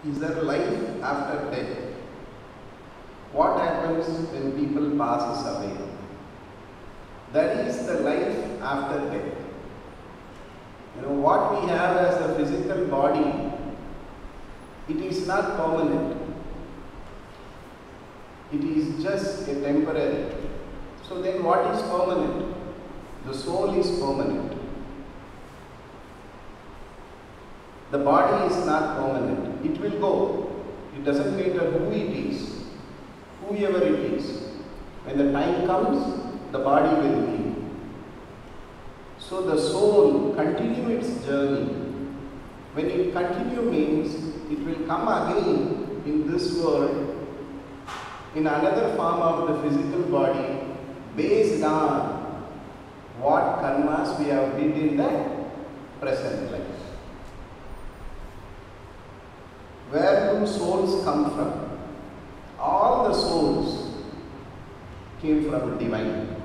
Is there life after death? What happens when people passes away? That is the life after death. What we have as a physical body, it is not permanent. It is just a temporary. So then what is permanent? The soul is permanent. The body is not permanent. It will go. It doesn't matter who it is, whoever it is. When the time comes, the body will leave. So the soul continue its journey. When it continue means it will come again in this world in another form of the physical body based on what karmas we have did in the present life. Where do souls come from? All the souls came from divine.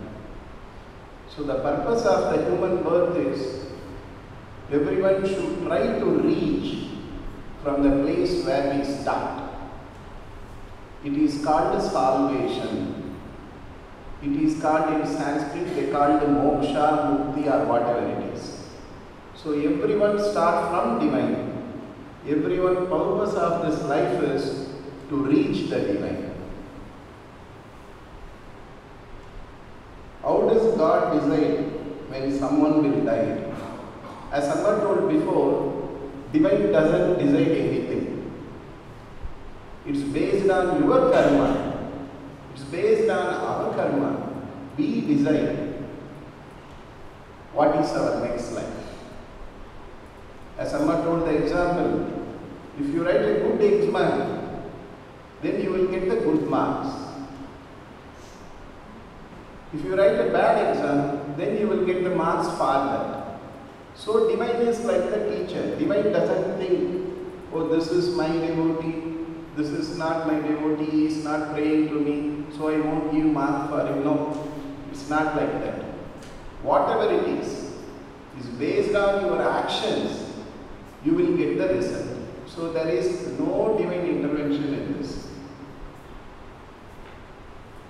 So the purpose of the human birth is everyone should try to reach from the place where we start. It is called salvation. It is called in Sanskrit, they call it moksha, mukti or whatever it is. So everyone starts from divine. Everyone's purpose of this life is to reach the divine. How does God decide when someone will die? As someone told before, divine doesn't decide anything. It's based on your karma. It's based on our karma. We decide what is our next life. As someone told the example, if you write a good exam, then you will get the good marks. If you write a bad exam, then you will get the marks for that. So divine is like the teacher. Divine doesn't think, oh, this is my devotee, this is not my devotee, he is not praying to me, so I won't give mark for him. No, it's not like that. Whatever it is based on your actions, you will get the result. So there is no divine intervention in this.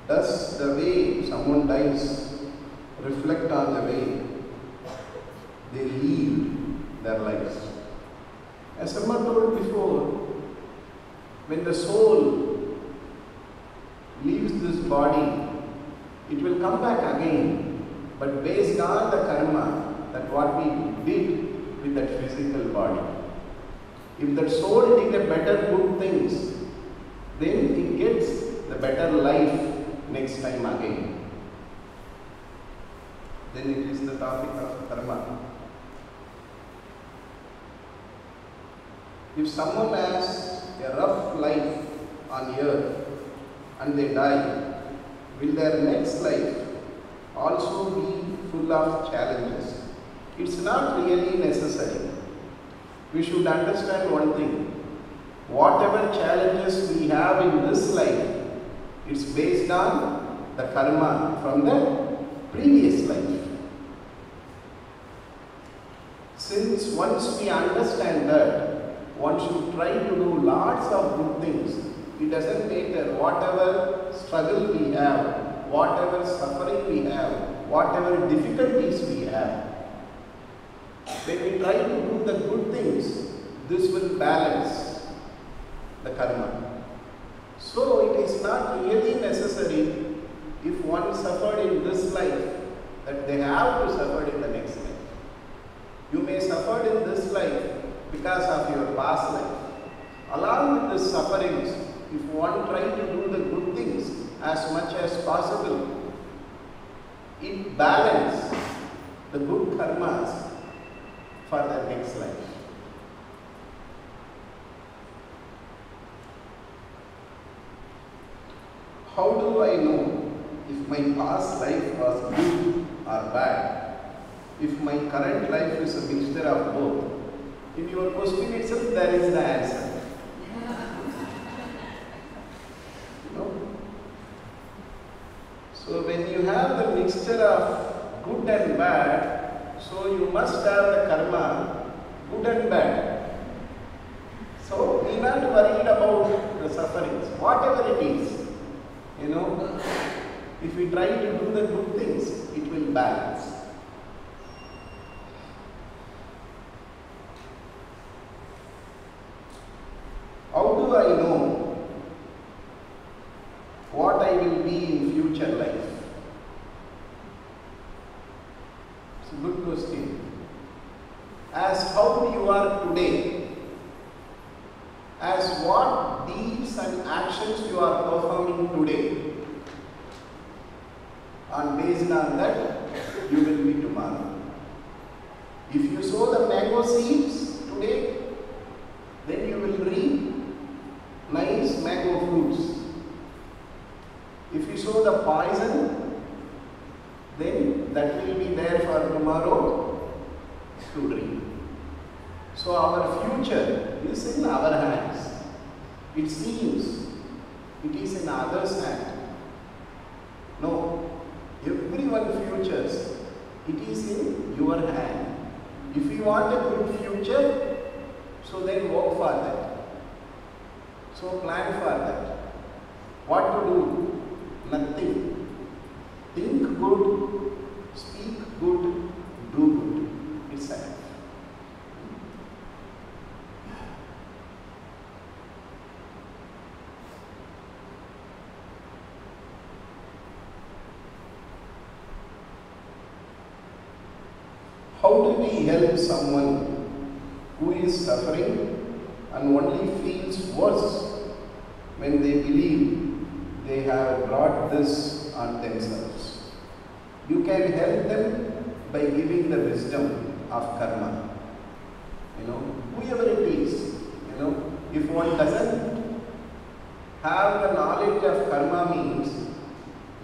Does the way someone dies reflect on the way they lead their lives? As someone told before, when the soul leaves this body, it will come back again, but based on the karma, that what we did with that physical body. If that soul did a better good things, then it gets the better life next time again. Then it is the topic of karma. If someone has a rough life on earth and they die, will their next life also be full of challenges? It's not really necessary. We should understand one thing. Whatever challenges we have in this life, it's based on the karma from the previous life. Since once we understand that, one should try to do lots of good things. It doesn't matter whatever struggle we have, whatever suffering we have, whatever difficulties we have. When we try to do the good things, this will balance the karma. So it is not really necessary if one suffered in this life that they have to suffer in the next life. You may suffer in this life because of your past life. Along with the sufferings, if one tries to do the good things as much as possible, it balances the good karmas for the next life. How do I know if my past life was good or bad? If my current life is a mixture of both? In your question itself, there is the answer. So when you have the mixture of good and bad, so you must have the karma good and bad. So we are not worried about the sufferings, whatever it is. If we try to do the good things, it will balance. How do I know what I will be in future life? It's a good question. As how you are today, as what deeds and actions you are performing today, and based on that, you will be tomorrow. If you sow the mango seeds today, then you will reap nice mango fruits. If you sow the poison, then that will be there for tomorrow to reap. So our future is in our hands. It seems it is in others' hand. No, everyone's futures, it is in your hand. If you want a good future, so then work for that. So plan for that. What to do? Nothing. Think good, speak good, do good. It's enough. How do we help someone who is suffering and only feels worse when they believe they have brought this on themselves? You can help them by giving the wisdom of karma. Whoever it is, if one doesn't have the knowledge of karma, means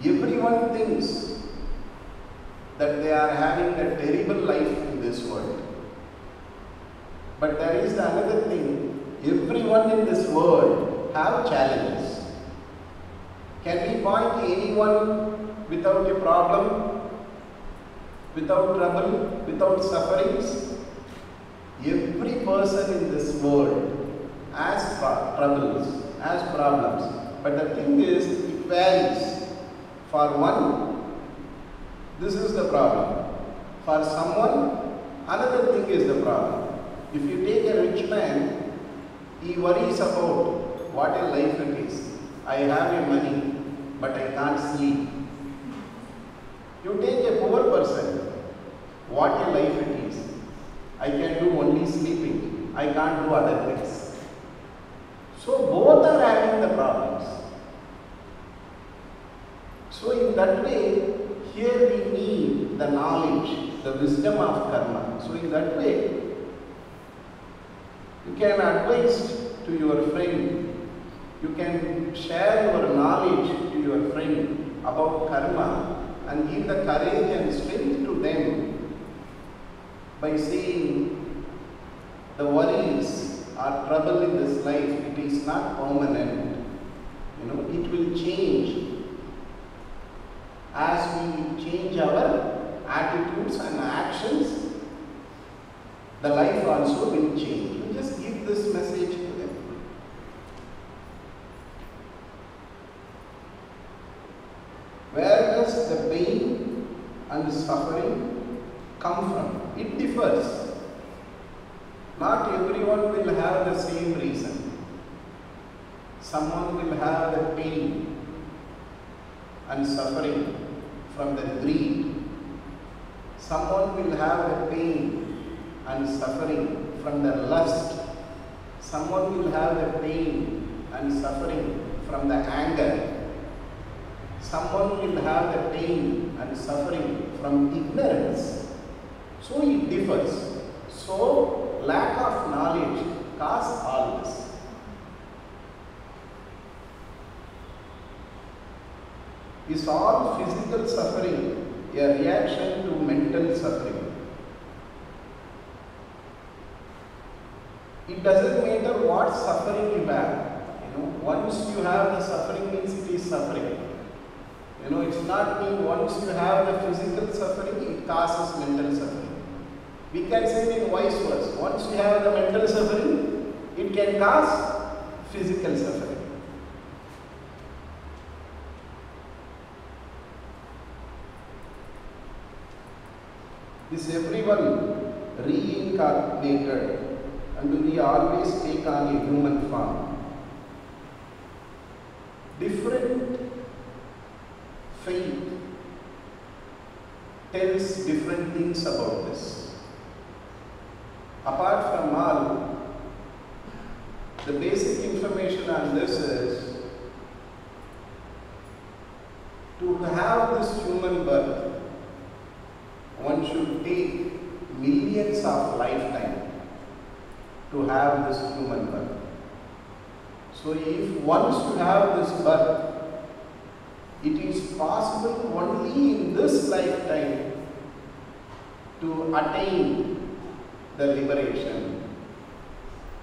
everyone thinks that they are having a terrible life in this world. But there is another thing, everyone in this world have challenges. Can we point to anyone without a problem, without trouble, without sufferings? Every person in this world has troubles, has problems. But the thing is, it varies. For one, this is the problem. For someone, another thing is the problem. If you take a rich man, he worries about what a life it is. I have a money, but I can't sleep. You take a poor person, what a life it is. I can do only sleeping. I can't do other things. So both are having the problems. So in that way, here we need the knowledge, the wisdom of karma. So in that way, you can advise to your friend, you can share your knowledge to your friend about karma and give the courage and strength to them by saying the worries or trouble in this life, it is not permanent. It will change. As we change our attitudes and actions, the life also will change. You just give this message to them. Where does the pain and the suffering come from? It differs. Not everyone will have the same reason. Someone will have the pain and suffering from the greed. Someone will have the pain and suffering from the lust. Someone will have the pain and suffering from the anger. Someone will have the pain and suffering from ignorance. So it differs. So lack of knowledge causes all this. Is all physical suffering a reaction to mental suffering? It doesn't matter what suffering you have. Once you have the suffering means it is suffering. It's not mean once you have the physical suffering, it causes mental suffering. We can say it in vice versa. Once you have the mental suffering, it can cause physical suffering. Is everyone reincarnated, and do we always take on a human form? Different faith tells different things about this. Apart from all, the basic information on this is to have this human birth, one should take millions of lifetime to have this human birth. So if one should have this birth, it is possible only in this lifetime to attain the liberation.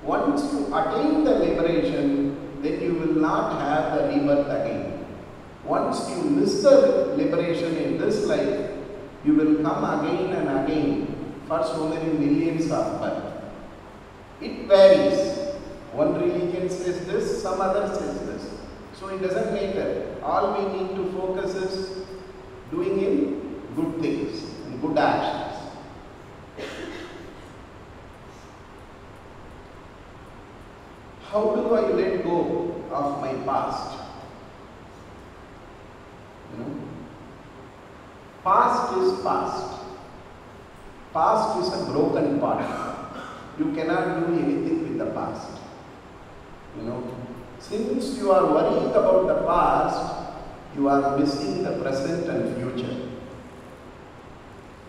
Once you attain the liberation, then you will not have the rebirth again. Once you miss the liberation in this life, you will come again and again for so many millions of birth. It varies. One religion says this, some other says this. So it doesn't matter. All we need to focus is doing in good things and good actions. How do I let go of my past? Past is past. Past is a broken part. You cannot do anything with the past. Since you are worrying about the past, you are missing the present and future.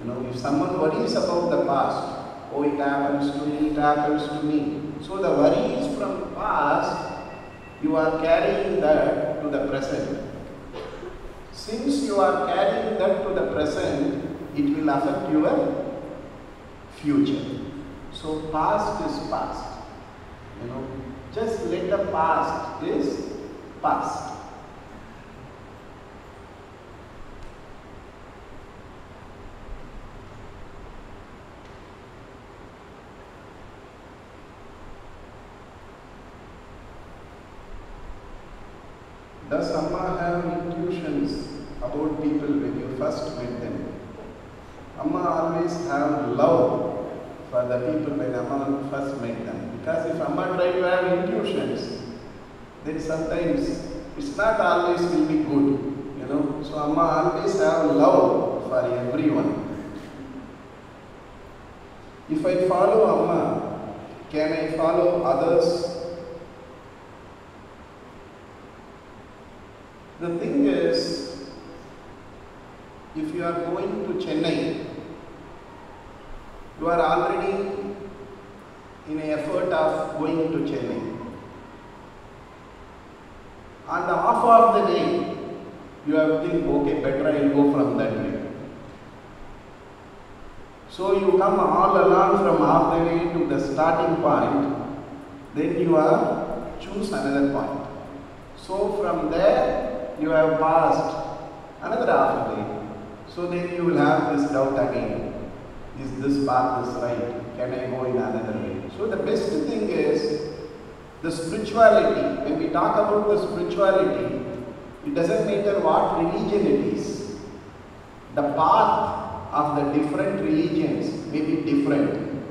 If someone worries about the past, oh, it happens to me, it happens to me. So the worries from past, you are carrying that to the present. Since you are carrying that to the present, it will affect your future. So past is past. Just let the past is past. Does Amma have intuitions about people when you first met them? Amma always have love for the people when Amma first met them. Because if Amma try to have intuitions, then sometimes it's not always will be good. So Amma always have love for everyone. If I follow Amma, can I follow others? The thing is, if you are going to Chennai, you are already in an effort of going to Chennai. On the half of the day, you have to think, okay, better I will go from that way. So you come all along from half the way to the starting point, then you are choose another point. So from there, you have passed another half a day. So then you will have this doubt again. Is this path is right? Can I go in another way? So the best thing is the spirituality. When we talk about the spirituality, it doesn't matter what religion it is. The path of the different religions may be different.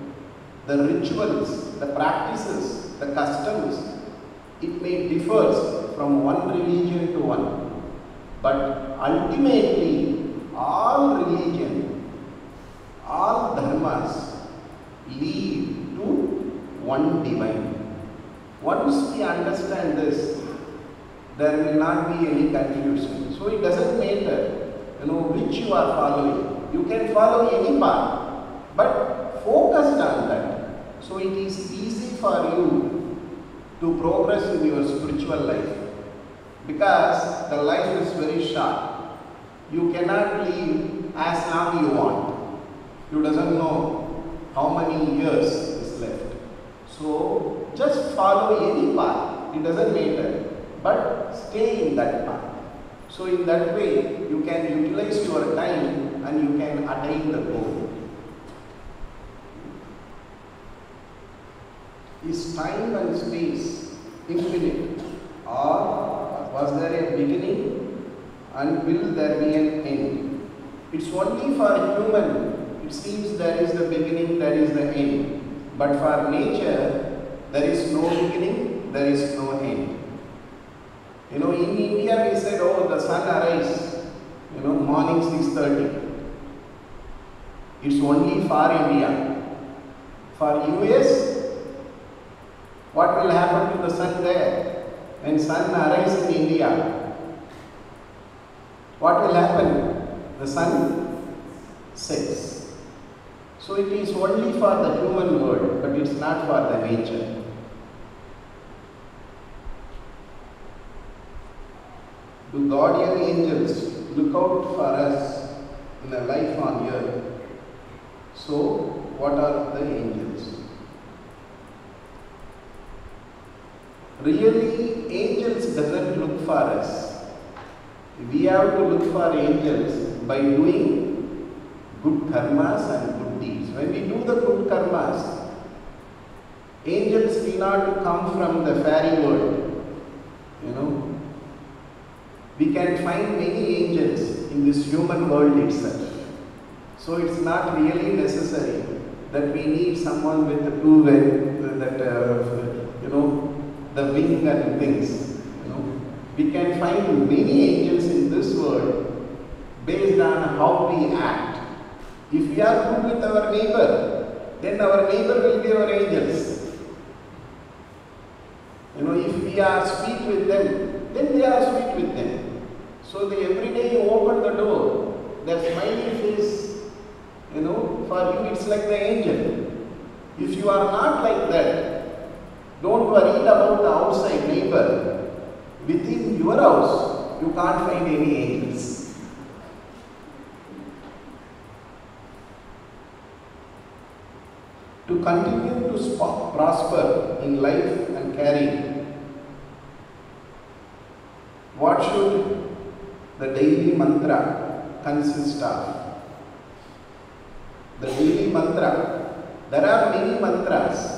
The rituals, the practices, the customs, it may differ from one religion to one. But ultimately, all religion, all dharmas lead to one divine. Once we understand this, there will not be any confusion. So it doesn't matter, which you are following. You can follow any path, but focused on that. So it is easy for you to progress in your spiritual life. Because the life is very short. You cannot live as long you want. You doesn't know how many years is left. So just follow any path. It doesn't matter. But stay in that path. So in that way, you can utilize your time and you can attain the goal. Is time and space infinite, or was there a beginning and will there be an end? It's only for human, it seems there is the beginning, there is the end. But for nature, there is no beginning, there is no end. In India we said, oh, the sun arises, morning 6:30. It's only for India. For US, what will happen to the sun there? When sun arises in India, what will happen? The sun sets. So it is only for the human world, but it's not for the nature. Do guardian angels look out for us in a life on earth? So, what are the angels? Really, angels doesn't look for us. We have to look for angels by doing good karmas and good deeds. When we do the good karmas, angels need not to come from the fairy world. We can find many angels in this human world itself. So it's not really necessary that we need someone with the two the wing and wings. We can find many angels in this world based on how we act. If we are good with our neighbor, then our neighbor will be our angels. If we are sweet with them, then they are sweet with them. So every day you open the door, their smiley face, for you it's like the angel. If you are not like that, don't worry about the outside neighbor. Within your house, you can't find any angels. To continue to prosper in life and career, what should the daily mantra consist of? The daily mantra, there are many mantras,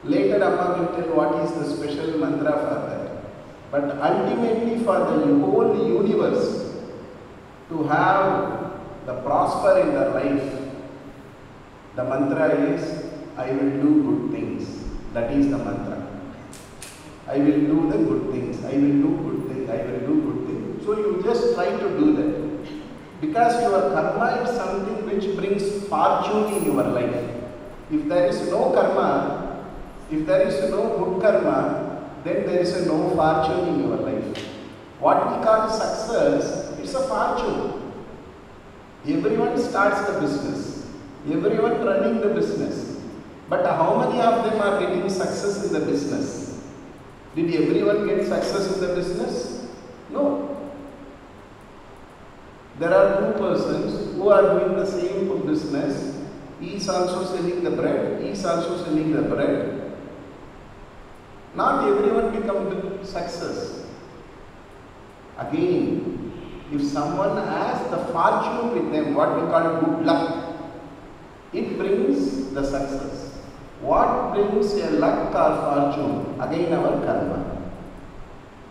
Later Amma will tell what is the special mantra for that. But ultimately for the whole universe to have the prosper in their life, the mantra is, I will do good things. That is the mantra. I will do the good things. I will do good things. I will do good things. So you just try to do that. Because your karma is something which brings fortune in your life. If there is no karma, if there is no good karma, then there is no fortune in your life. What we call success, it's a fortune. Everyone starts the business. Everyone running the business. But how many of them are getting success in the business? Did everyone get success in the business? No. There are two persons who are doing the same business. He is also selling the bread. He is also selling the bread. Not everyone becomes success. Again, if someone has the fortune with them, what we call good luck, it brings the success. What brings a luck or fortune? Again, our karma.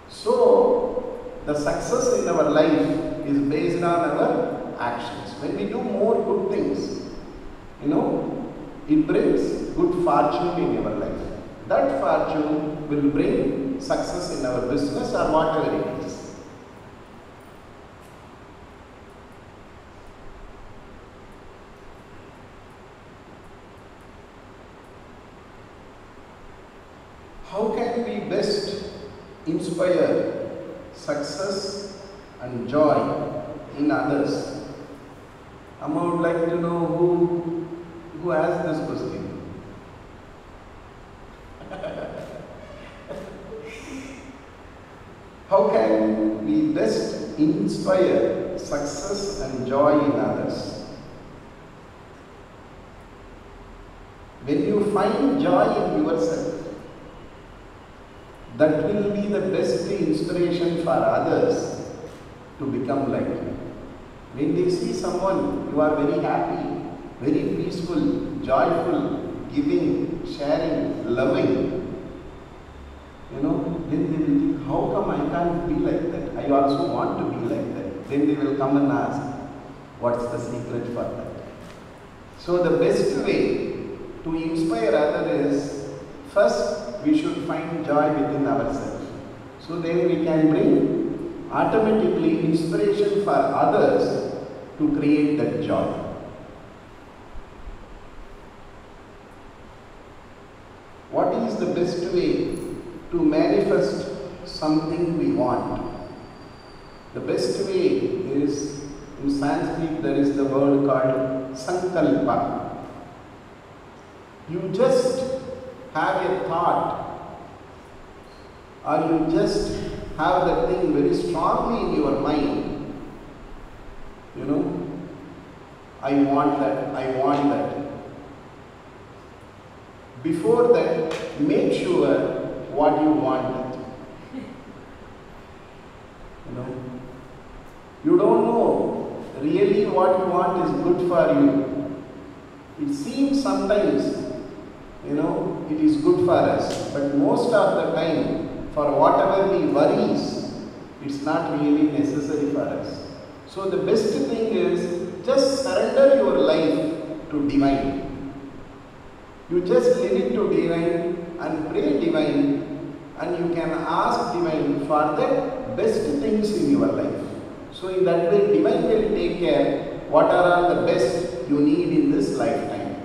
So, the success in our life is based on our actions. When we do more good things, it brings good fortune in our life. That fortune will bring success in our business or whatever it is. How can we best inspire success and joy in others? Amma would like to know who has this question. How can we best inspire success and joy in others? When you find joy in yourself, that will be the best inspiration for others to become like you. When they see someone, you are very happy, very peaceful, joyful, giving, sharing, loving, then they will think, how come I can't be like that? I also want to be like that. Then they will come and ask, what's the secret for that? So the best way to inspire others is, first we should find joy within ourselves. So then we can bring automatically inspiration for others to create that joy. What is the best way to manifest something we want? The best way is, in Sanskrit there is the word called sankalpa. You just have a thought, or you just have that thing very strongly in your mind. I want that, I want that. Before that, make sure what you want. You don't know really what you want is good for you. It seems sometimes, it is good for us, but most of the time, for whatever we worries, it's not really necessary for us. So the best thing is, just surrender your life to divine. You just leave it to divine and pray divine, and you can ask divine for the best things in your life. So in that way, divine will take care what are all the best you need in this lifetime.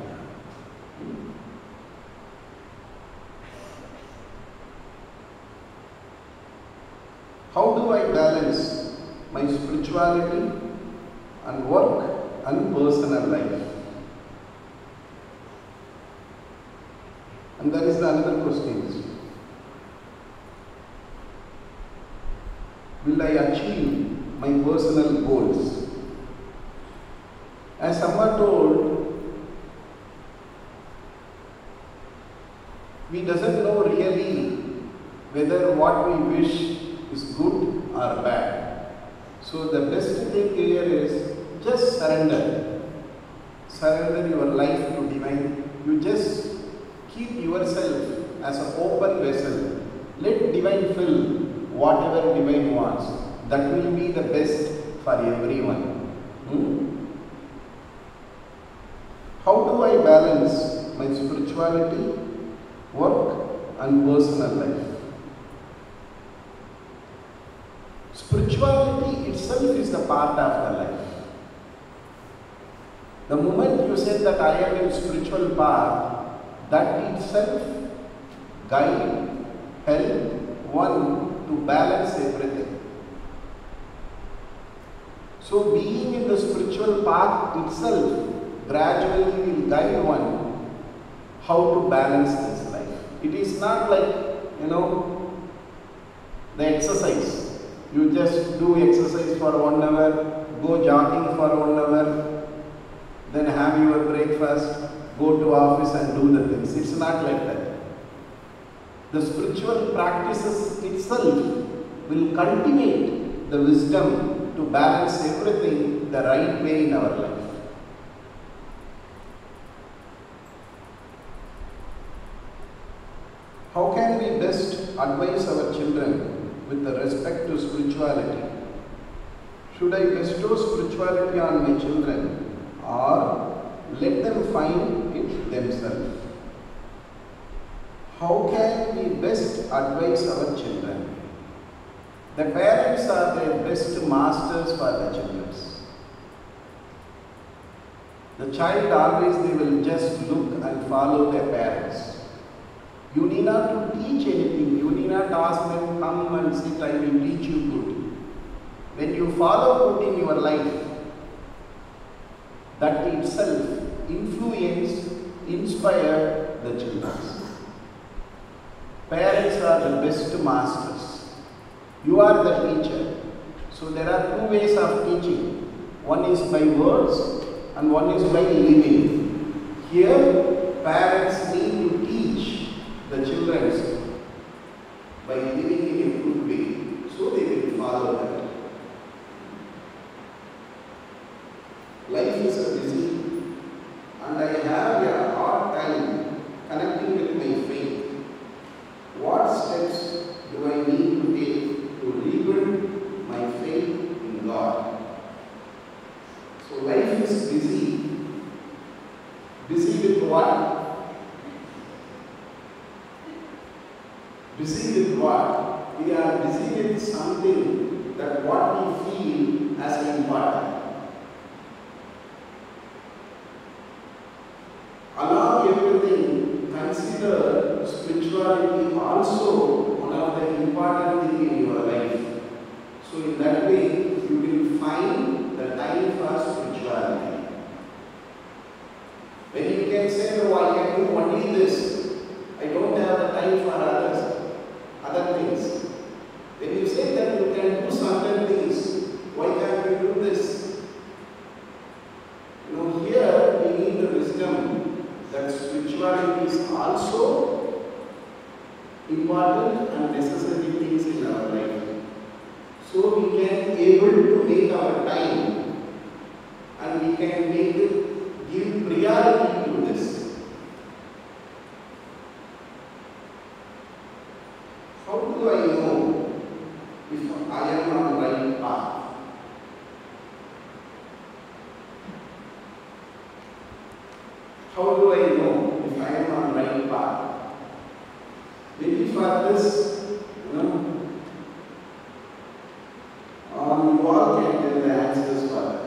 How do I balance my spirituality and work and personal life? And there is another question. Will I achieve my personal goals? As Amma told, we doesn't know really whether what we wish is good or bad. So the best thing here is just surrender. Surrender your life to divine. You just keep yourself as an open vessel. Let divine fill whatever divine wants. That will be the best for everyone. How do I balance my spirituality, work and personal life? Spirituality itself is the part of the life. The moment you say that I am in spiritual path, that itself guide, help one to balance everything. So being in the spiritual path itself gradually will guide one how to balance this life. It is not like, the exercise. You just do exercise for 1 hour, go jogging for 1 hour, then have your breakfast, go to office and do the things. It's not like that. The spiritual practices itself will cultivate the wisdom to balance everything the right way in our life. How can we best advise our children with the respect to spirituality? Should I bestow spirituality on my children or let them find it themselves? How can we best advise our children? The parents are the best masters for the children. The child always, they will just look and follow their parents. You need not to teach anything. You need not ask them, come and sit, I will teach you good. When you follow good in your life, that itself influence, inspire the children. Parents are the best masters. You are the teacher. So there are 2 ways of teaching. One is by words and one is by living. Here, parents need to teach the children by living in a good way, so they will follow that. Life is a busy, and I have a hard time what? Busy with what? We are busy with something that what we feel as important. Along everything, consider spirituality also one of the important things in your life. So in that way, you will find the time for spirituality. When you can say, no, I can do only this, I don't have the time for other things. When you say that you can do certain things, why can't you do this? You know, here we need the wisdom that spirituality is also important and necessary things in our life. So we can able to make our time and we can give priority to this. How do I know if I am on the right path? How do I know if I am on the right path? Maybe for this, you all can tell the answers for that.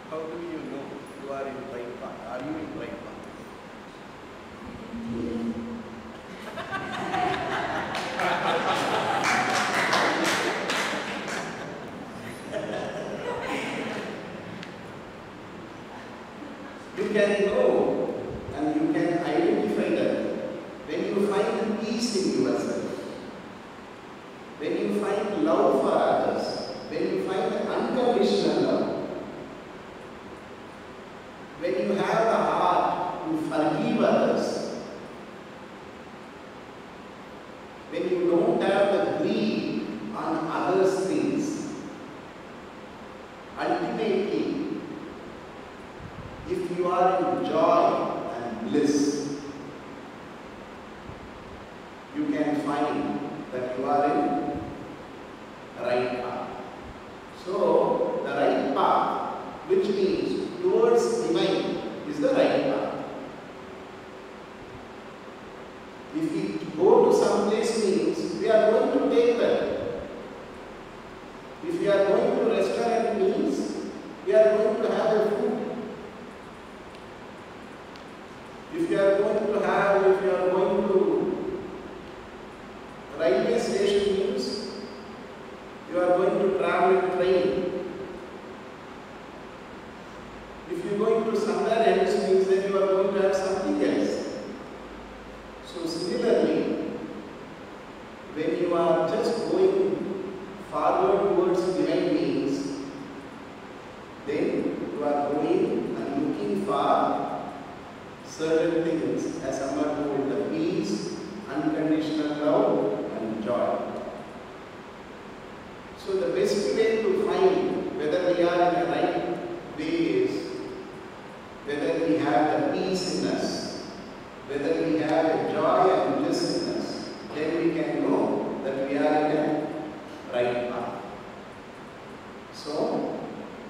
How do you know you are in the right path? Are you in the right path? You can know and you can identify that when you find peace in yourself, when you find love for others, when you find unconditional love, when you have the heart to forgive others, when you don't have the greed on others' things, ultimately, if you are in joy and bliss, you can find that you are in the right path. So, the right path, which means towards divine, is the right path. If we go to some place means, we are going to take that. If we are going to restaurant means, we are going to have a food. If you are going to railway station means, you are going to travel in train. If you are going to somewhere else means then you are going to have something else. So similarly, when you are just going forward towards divine means, then you are going and looking for certain things, as Amma told, the peace, unconditional love and joy. So the best way to find whether we are in the right way is whether we have the peace in us, whether we have a joy and bliss in us, then we can know that we are in the right path. So,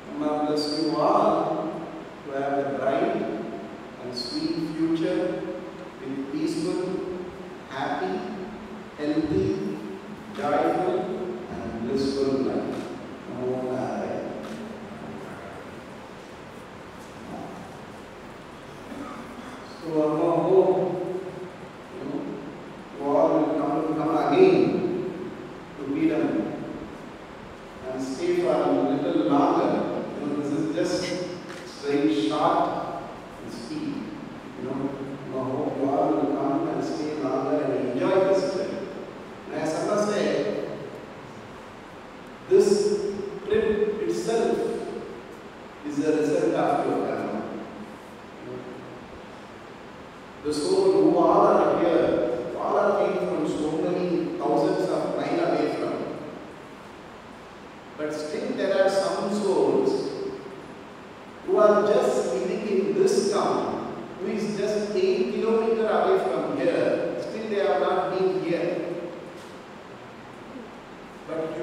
Amma bless you all to have a bright and sweet future with peaceful, happy, healthy, joyful and blissful life. Namo Narayana. So Amma hope you all will come again to Freedom and stay for a little longer. This is just very short and sweet. I hope you all will come and stay longer and enjoy this trip. And as Amma said, this trip itself is a result of your karma. The soul who all are here, all are came from so many thousands of miles away from. But still there are some souls who are just living in this town, who is just 8 kilometers away from here, still they have not been here. But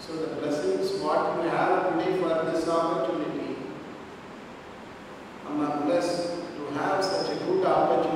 So the blessings what you have today for this opportunity. Amma bless to have such a good opportunity.